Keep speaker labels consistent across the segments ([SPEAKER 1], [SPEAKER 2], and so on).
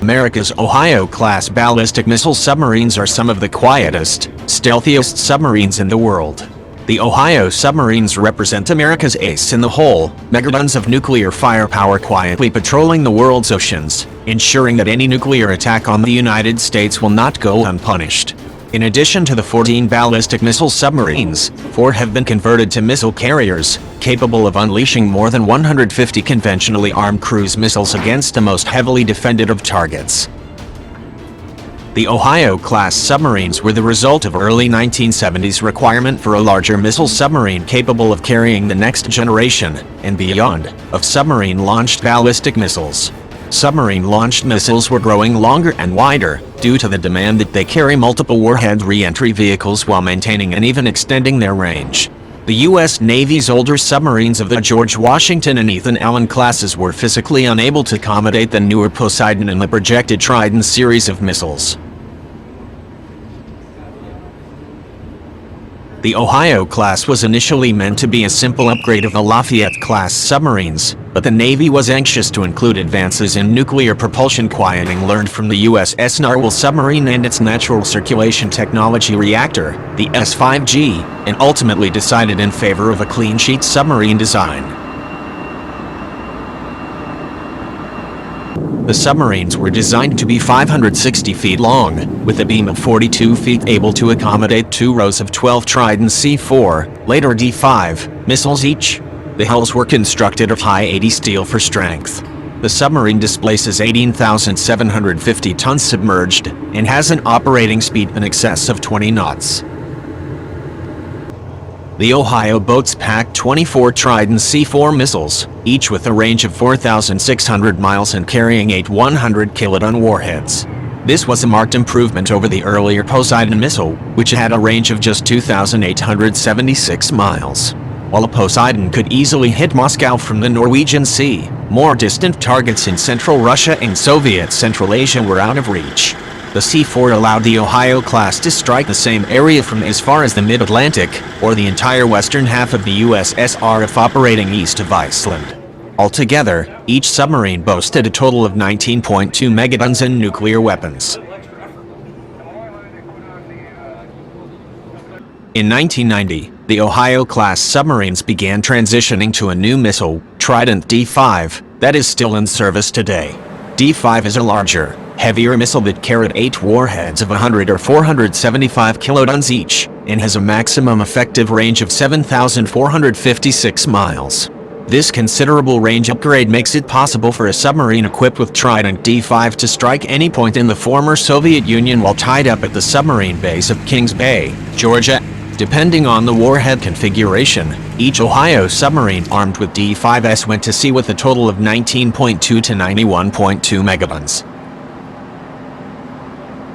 [SPEAKER 1] America's Ohio-class ballistic missile submarines are some of the quietest, stealthiest submarines in the world. The Ohio submarines represent America's ace in the hole, megatons of nuclear firepower quietly patrolling the world's oceans, ensuring that any nuclear attack on the United States will not go unpunished. In addition to the 14 ballistic missile submarines, 4 have been converted to missile carriers, capable of unleashing more than 150 conventionally armed cruise missiles against the most heavily defended of targets. The Ohio-class submarines were the result of early 1970s requirement for a larger missile submarine capable of carrying the next generation, and beyond, of submarine-launched ballistic missiles. Submarine-launched missiles were growing longer and wider, due to the demand that they carry multiple warhead re-entry vehicles while maintaining and even extending their range. The U.S. Navy's older submarines of the George Washington and Ethan Allen classes were physically unable to accommodate the newer Poseidon and the projected Trident series of missiles. The Ohio class was initially meant to be a simple upgrade of the Lafayette-class submarines, but the Navy was anxious to include advances in nuclear propulsion quieting learned from the USS Narwhal submarine and its natural circulation technology reactor, the S-5G, and ultimately decided in favor of a clean-sheet submarine design. The submarines were designed to be 560 feet long, with a beam of 42 feet able to accommodate 2 rows of 12 Trident C4, later D5, missiles each. The hulls were constructed of high-80 steel for strength. The submarine displaces 18,750 tons submerged, and has an operating speed in excess of 20 knots. The Ohio boats packed 24 Trident C4 missiles, each with a range of 4,600 miles and carrying 8 100-kiloton warheads. This was a marked improvement over the earlier Poseidon missile, which had a range of just 2,876 miles. While a Poseidon could easily hit Moscow from the Norwegian Sea, more distant targets in Central Russia and Soviet Central Asia were out of reach. The C4 allowed the Ohio class to strike the same area from as far as the mid-Atlantic, or the entire western half of the USSR if operating east of Iceland. Altogether, each submarine boasted a total of 19.2 megatons in nuclear weapons. In 1990, the Ohio-class submarines began transitioning to a new missile, Trident D5, that is still in service today. D5 is a larger, heavier missile that carried 8 warheads of 100 or 475 kilotons each, and has a maximum effective range of 7,456 miles. This considerable range upgrade makes it possible for a submarine equipped with Trident D5 to strike any point in the former Soviet Union while tied up at the submarine base of Kings Bay, Georgia. Depending on the warhead configuration, each Ohio submarine armed with D5s went to sea with a total of 19.2 to 91.2 megatons.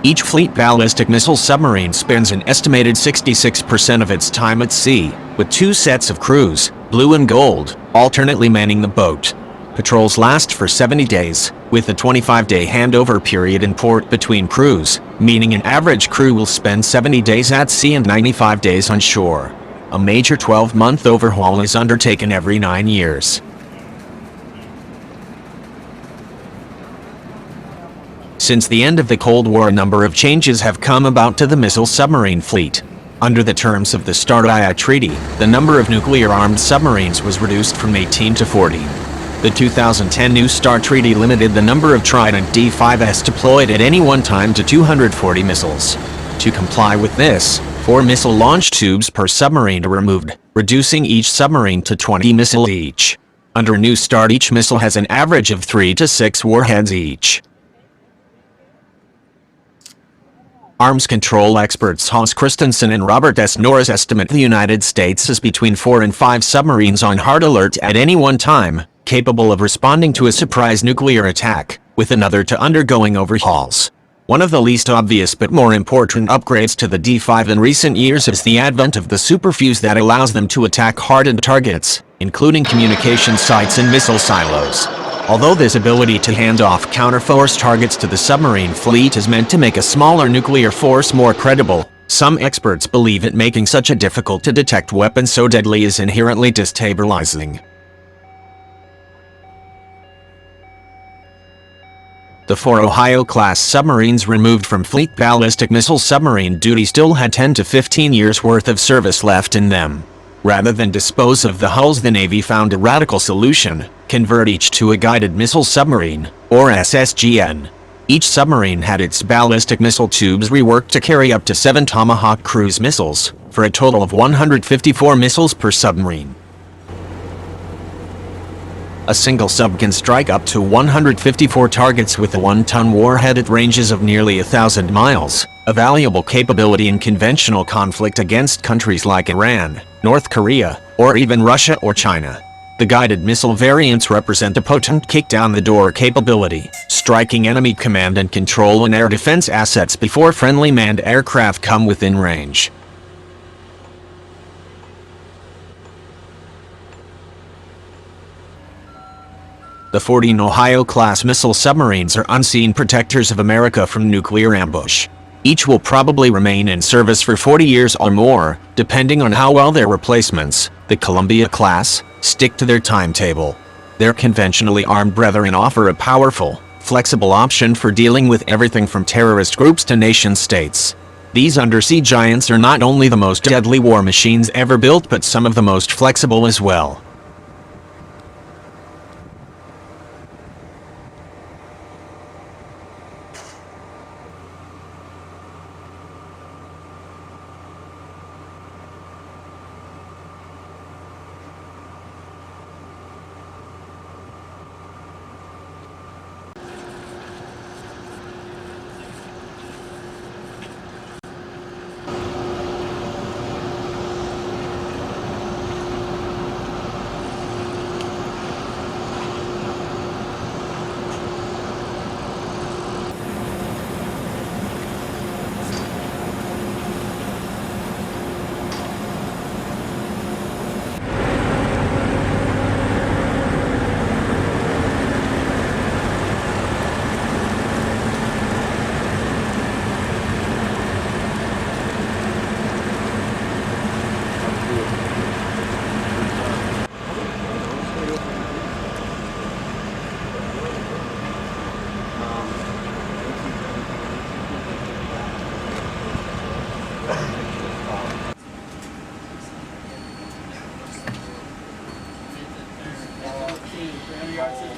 [SPEAKER 1] Each fleet ballistic missile submarine spends an estimated 66% of its time at sea, with 2 sets of crews, blue and gold, alternately manning the boat. Patrols last for 70 days, with a 25-day handover period in port between crews, meaning an average crew will spend 70 days at sea and 95 days on shore. A major 12-month overhaul is undertaken every 9 years. Since the end of the Cold War, a number of changes have come about to the missile submarine fleet. Under the terms of the START Treaty, the number of nuclear-armed submarines was reduced from 18 to 40. The 2010 New START Treaty limited the number of Trident D5s deployed at any one time to 240 missiles. To comply with this, 4 missile launch tubes per submarine are removed, reducing each submarine to 20 missiles each. Under New START, each missile has an average of 3 to 6 warheads each. Arms control experts Hans Christensen and Robert S. Norris estimate the United States has between 4 and 5 submarines on hard alert at any one time, capable of responding to a surprise nuclear attack, with another to undergoing overhauls. One of the least obvious but more important upgrades to the D5 in recent years is the advent of the superfuse that allows them to attack hardened targets, including communication sites and missile silos. Although this ability to hand off counterforce targets to the submarine fleet is meant to make a smaller nuclear force more credible, some experts believe it making such a difficult-to-detect weapon so deadly is inherently destabilizing. The 4 Ohio-class submarines removed from fleet ballistic missile submarine duty still had 10 to 15 years worth of service left in them. Rather than dispose of the hulls, the Navy found a radical solution: convert each to a guided missile submarine, or SSGN. Each submarine had its ballistic missile tubes reworked to carry up to 7 Tomahawk cruise missiles, for a total of 154 missiles per submarine. A single sub can strike up to 154 targets with a 1-ton warhead at ranges of nearly 1,000 miles, a valuable capability in conventional conflict against countries like Iran, North Korea, or even Russia or China. The guided missile variants represent a potent kick-down-the-door capability, striking enemy command and control and air defense assets before friendly manned aircraft come within range. The 14 Ohio-class missile submarines are unseen protectors of America from nuclear ambush. Each will probably remain in service for 40 years or more, depending on how well their replacements, the Columbia-class, stick to their timetable. Their conventionally armed brethren offer a powerful, flexible option for dealing with everything from terrorist groups to nation-states. These undersea giants are not only the most deadly war machines ever built, but some of the most flexible as well.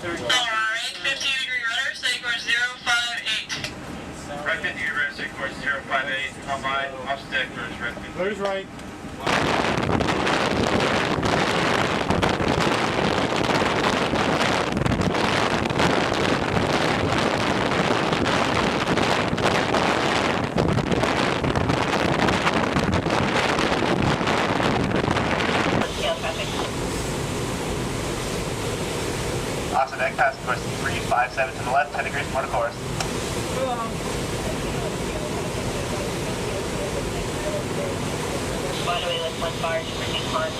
[SPEAKER 2] Alright, 15-degree rudder, steady course 058.
[SPEAKER 3] Right 50 reverse, steady course 058, come by, off stick, first right.
[SPEAKER 4] Clear's right.
[SPEAKER 3] Off the deck, pass course 357 to the left, 10 degrees more to course.
[SPEAKER 2] By the way, let's barge for this part.